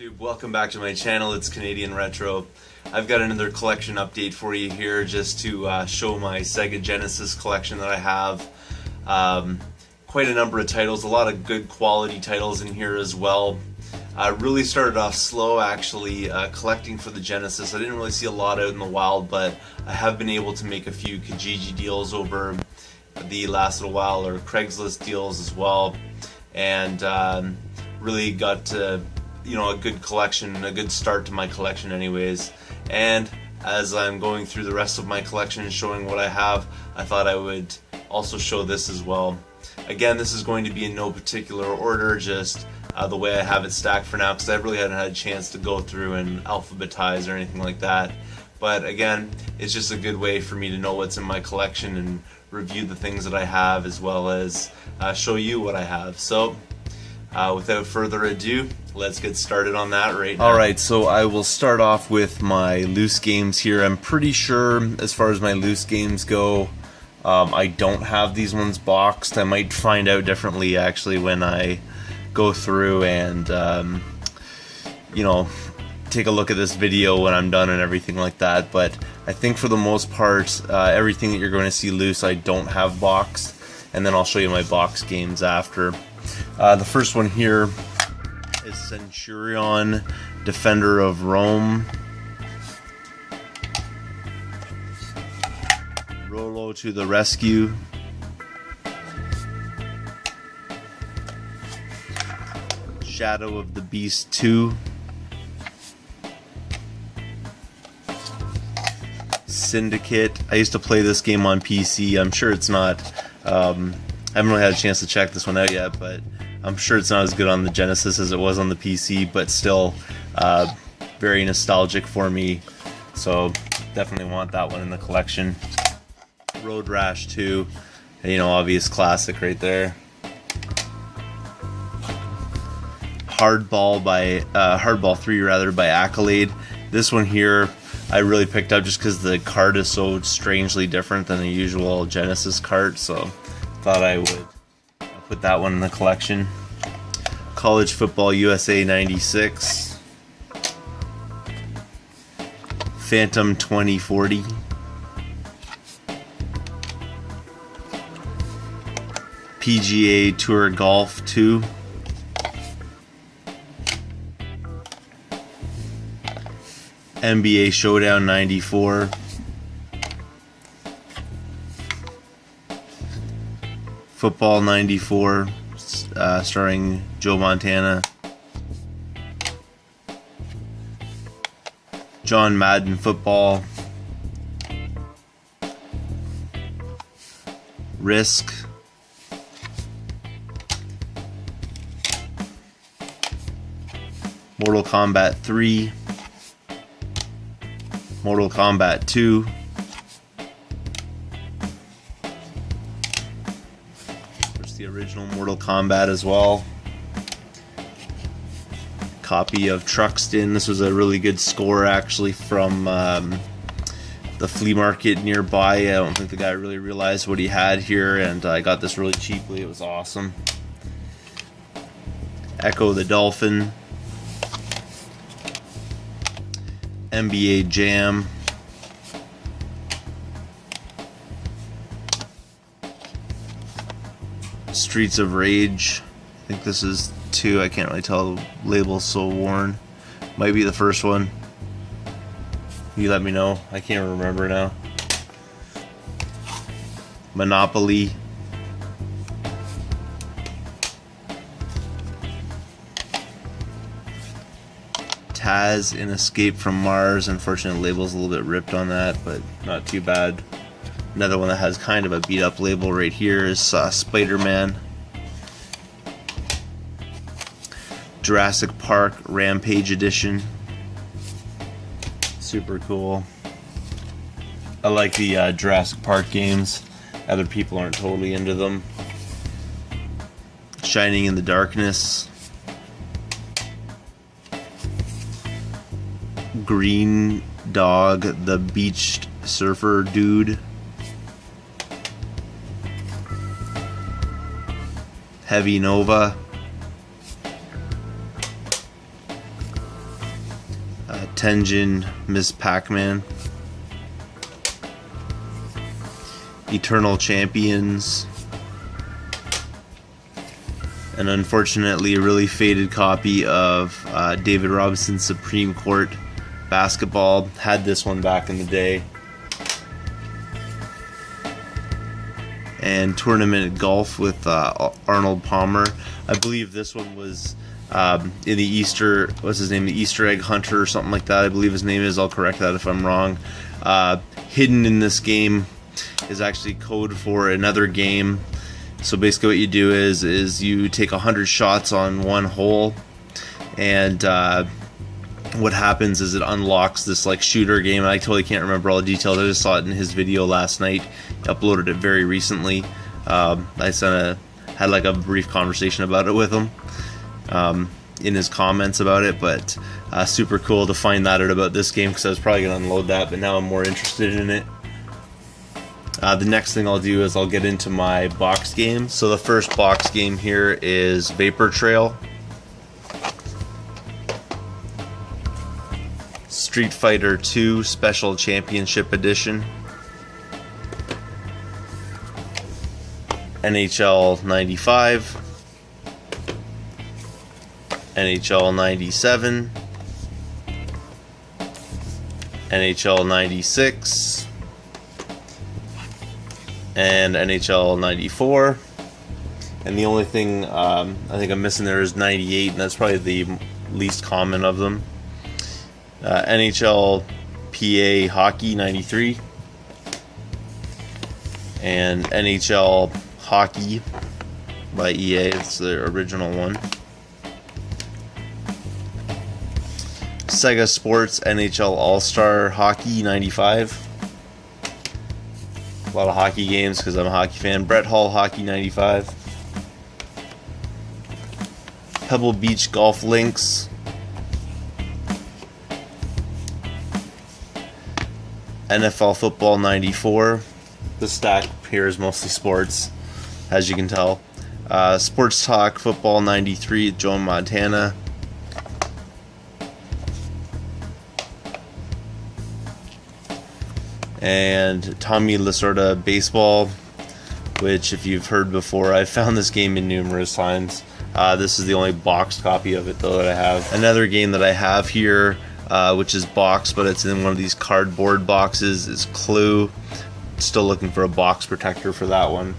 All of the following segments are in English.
YouTube, welcome back to my channel. It's Canadian Retro. I've got another collection update for you here just to show my Sega Genesis collection that I have. Quite a number of titles, a lot of good quality titles in here as well. I really started off slow actually collecting for the Genesis. I didn't really see a lot out in the wild, but I have been able to make a few Kijiji deals over the last little while, or Craigslist deals as well, and really got a good collection, a good start to my collection anyways. And as I'm going through the rest of my collection and showing what I have, I thought I would also show this as well. Again, this is going to be in no particular order, just the way I have it stacked for now, because I really hadn't had a chance to go through and alphabetize or anything like that. But again, it's just a good way for me to know what's in my collection and review the things that I have, as well as show you what I have. So without further ado, let's get started on that right now. Alright, so I will start off with my loose games here. I'm pretty sure as far as my loose games go, I don't have these ones boxed. I might find out differently actually when I go through and take a look at this video when I'm done and everything like that. But I think for the most part, everything that you're going to see loose I don't have boxed, and then I'll show you my box games after. The first one here is Centurion, Defender of Rome. Rollo to the Rescue. Shadow of the Beast 2. Syndicate. I used to play this game on PC. I'm sure it's not I haven't really had a chance to check this one out yet, but I'm sure it's not as good on the Genesis as it was on the PC, but still very nostalgic for me, so definitely want that one in the collection. Road Rash 2, obvious classic right there. Hardball 3 rather, by Accolade. This one here I really picked up just because the card is so strangely different than the usual Genesis card, so thought I would put that one in the collection. College Football USA 96. Phantom 2040. PGA Tour Golf 2. NBA Showdown 94. Football 94, starring Joe Montana. John Madden Football. Risk. Mortal Kombat 3. Mortal Kombat 2. The original Mortal Kombat as well. Copy of Truxton. This was a really good score actually from the flea market nearby. I don't think the guy really realized what he had here, and I got this really cheaply. It was awesome. Echo the Dolphin. NBA Jam. Streets of Rage. I think this is 2. I can't really tell, the label's so worn. Might be the first one. You let me know. I can't remember now. Monopoly. Taz in Escape from Mars. Unfortunately, the label's a little bit ripped on that, but not too bad. Another one that has kind of a beat up label right here is Spider-Man. Jurassic Park Rampage Edition. Super cool. I like the Jurassic Park games. Other people aren't totally into them. Shining in the Darkness. Green Dog, the Beached Surfer Dude. Heavy Nova. Tenjin, Miss Pac-Man, Eternal Champions, and unfortunately a really faded copy of David Robinson's Supreme Court Basketball. Had this one back in the day. And Tournament Golf with Arnold Palmer. I believe this one was in the Easter, what's his name, the Easter Egg Hunter or something like that, I believe his name is. I'll correct that if I'm wrong. Hidden in this game is actually code for another game. So basically what you do is you take 100 shots on one hole, and what happens is it unlocks this like shooter game. I totally can't remember all the details. I just saw it in his video last night. He uploaded it very recently. I had like a brief conversation about it with him in his comments about it, but super cool to find that out about this game, because I was probably going to unload that, but now I'm more interested in it. The next thing I'll do is I'll get into my box games. So the first box game here is Vapor Trail, Street Fighter 2 Special Championship Edition, NHL 95, NHL 97, NHL 96, and NHL 94. And the only thing I think I'm missing there is 98, and that's probably the least common of them. NHL PA Hockey 93, and NHL Hockey by EA, it's the original one. Sega Sports NHL All-Star Hockey 95. A lot of hockey games because I'm a hockey fan. Brett Hall Hockey 95. Pebble Beach Golf Links. NFL Football 94. The stack here is mostly sports, as you can tell. Sports Talk Football 93, Joe Montana. And Tommy Lasorda Baseball, which if you've heard before, I've found this game in numerous times. This is the only boxed copy of it though that I have. Another game that I have here, which is boxed, but it's in one of these cardboard boxes, is Clue. Still looking for a box protector for that one.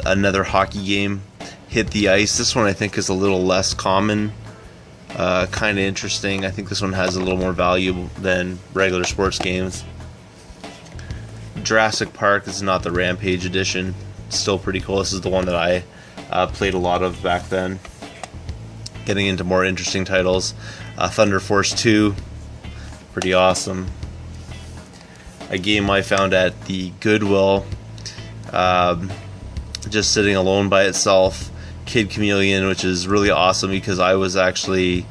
Another hockey game, Hit the Ice. This one I think is a little less common. Kind of interesting. I think this one has a little more value than regular sports games. Jurassic Park, this is not the Rampage edition. Still pretty cool. This is the one that I played a lot of back then. Getting into more interesting titles. Thunder Force 2, pretty awesome. A game I found at the Goodwill, just sitting alone by itself. Kid Chameleon, which is really awesome because I was actually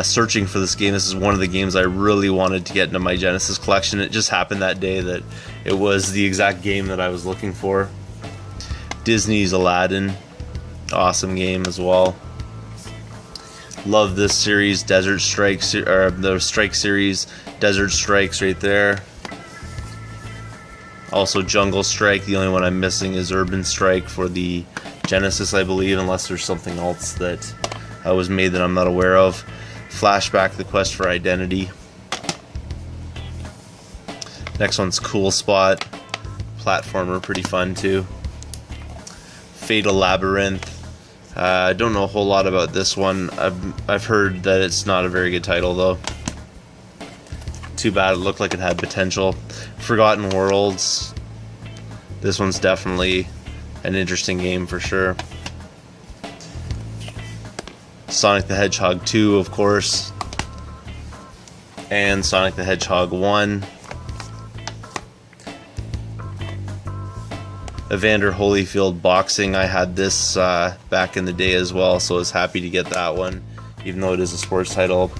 searching for this game. This is one of the games I really wanted to get into my Genesis collection. It just happened that day that it was the exact game that I was looking for. Disney's Aladdin, awesome game as well. Love this series, Desert Strikes, or the Strike series, Desert Strikes right there. Also Jungle Strike. The only one I'm missing is Urban Strike for the Genesis, I believe, unless there's something else that was made that I'm not aware of. Flashback, The Quest for Identity. Next one's Cool Spot. Platformer, pretty fun too. Fatal Labyrinth. I don't know a whole lot about this one. I've heard that it's not a very good title though. Too bad, it looked like it had potential. Forgotten Worlds. This one's definitely an interesting game for sure. Sonic the Hedgehog 2, of course. And Sonic the Hedgehog 1. Evander Holyfield Boxing. I had this back in the day as well, so I was happy to get that one, even though it is a sports title.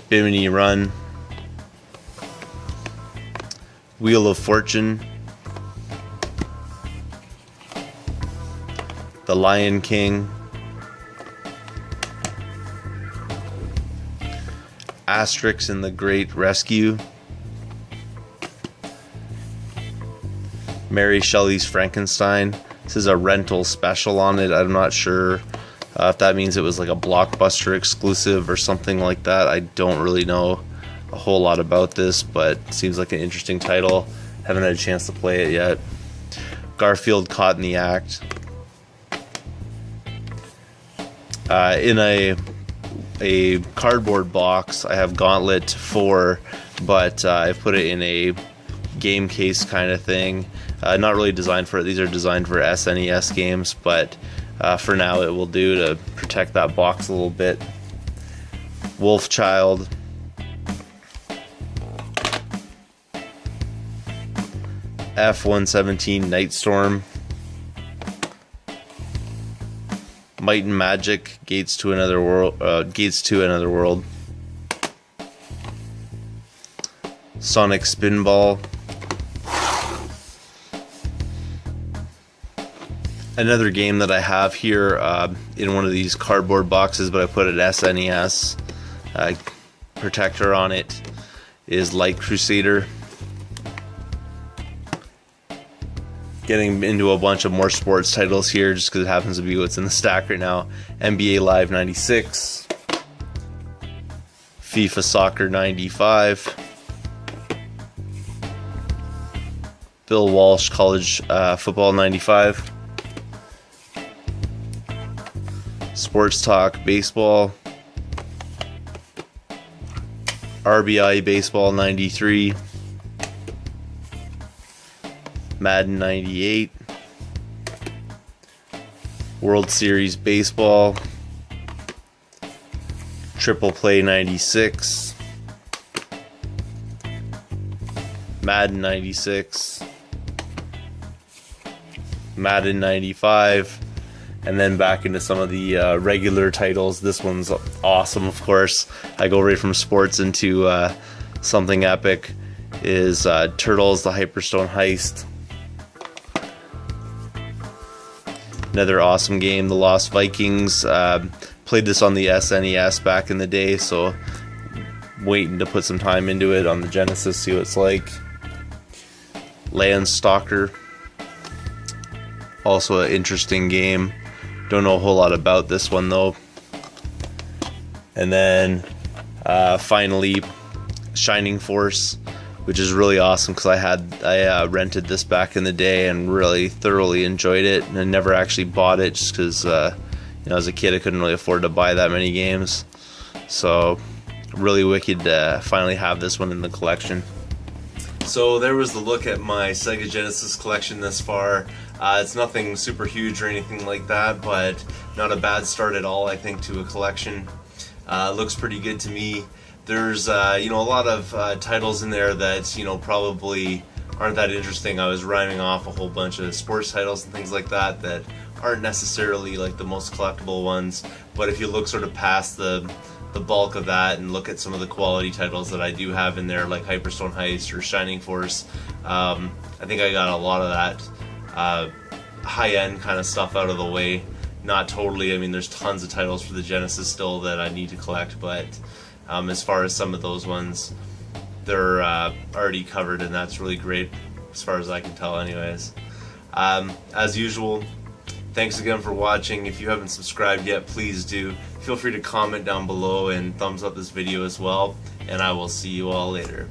Bimini Run. Wheel of Fortune. The Lion King. Asterix and the Great Rescue, Mary Shelley's Frankenstein. This is a rental special on it. I'm not sure if that means it was like a Blockbuster exclusive or something like that. I don't really know a whole lot about this, but it seems like an interesting title. Haven't had a chance to play it yet. Garfield Caught in the Act. In a cardboard box, I have Gauntlet 4, but I've put it in a game case kind of thing. Not really designed for it. These are designed for SNES games, but for now it will do to protect that box a little bit. Wolfchild. F-117 Nightstorm. Might and Magic Gates to Another World. Sonic Spinball. Another game that I have here in one of these cardboard boxes, but I put an SNES protector on it, is Light Crusader. Getting into a bunch of more sports titles here just because it happens to be what's in the stack right now. NBA Live 96, FIFA Soccer 95, Bill Walsh College Football 95, Sports Talk Baseball, RBI Baseball 93, Madden 98, World Series Baseball, Triple Play 96, Madden 96, Madden 95, and then back into some of the regular titles. This one's awesome, of course. I go right from sports into something epic. Is Turtles: The Hyperstone Heist. Another awesome game, The Lost Vikings. Played this on the SNES back in the day, so waiting to put some time into it on the Genesis, see what it's like. Landstalker. Also an interesting game. Don't know a whole lot about this one though. And then finally Shining Force, which is really awesome because I rented this back in the day and really thoroughly enjoyed it, and I never actually bought it just because as a kid I couldn't really afford to buy that many games. So really wicked to finally have this one in the collection. So there was the look at my Sega Genesis collection this far. It's nothing super huge or anything like that, but not a bad start at all, I think, to a collection. Looks pretty good to me. There's a lot of titles in there that probably aren't that interesting. I was rhyming off a whole bunch of sports titles and things like that that aren't necessarily like the most collectible ones, but if you look sort of past the bulk of that and look at some of the quality titles that I do have in there, like Hyperstone Heist or Shining Force, I think I got a lot of that high-end kind of stuff out of the way. Not totally. I mean, there's tons of titles for the Genesis still that I need to collect, but as far as some of those ones, they're already covered, and that's really great as far as I can tell anyways. As usual, thanks again for watching. If you haven't subscribed yet, please do. Feel free to comment down below and thumbs up this video as well, and I will see you all later.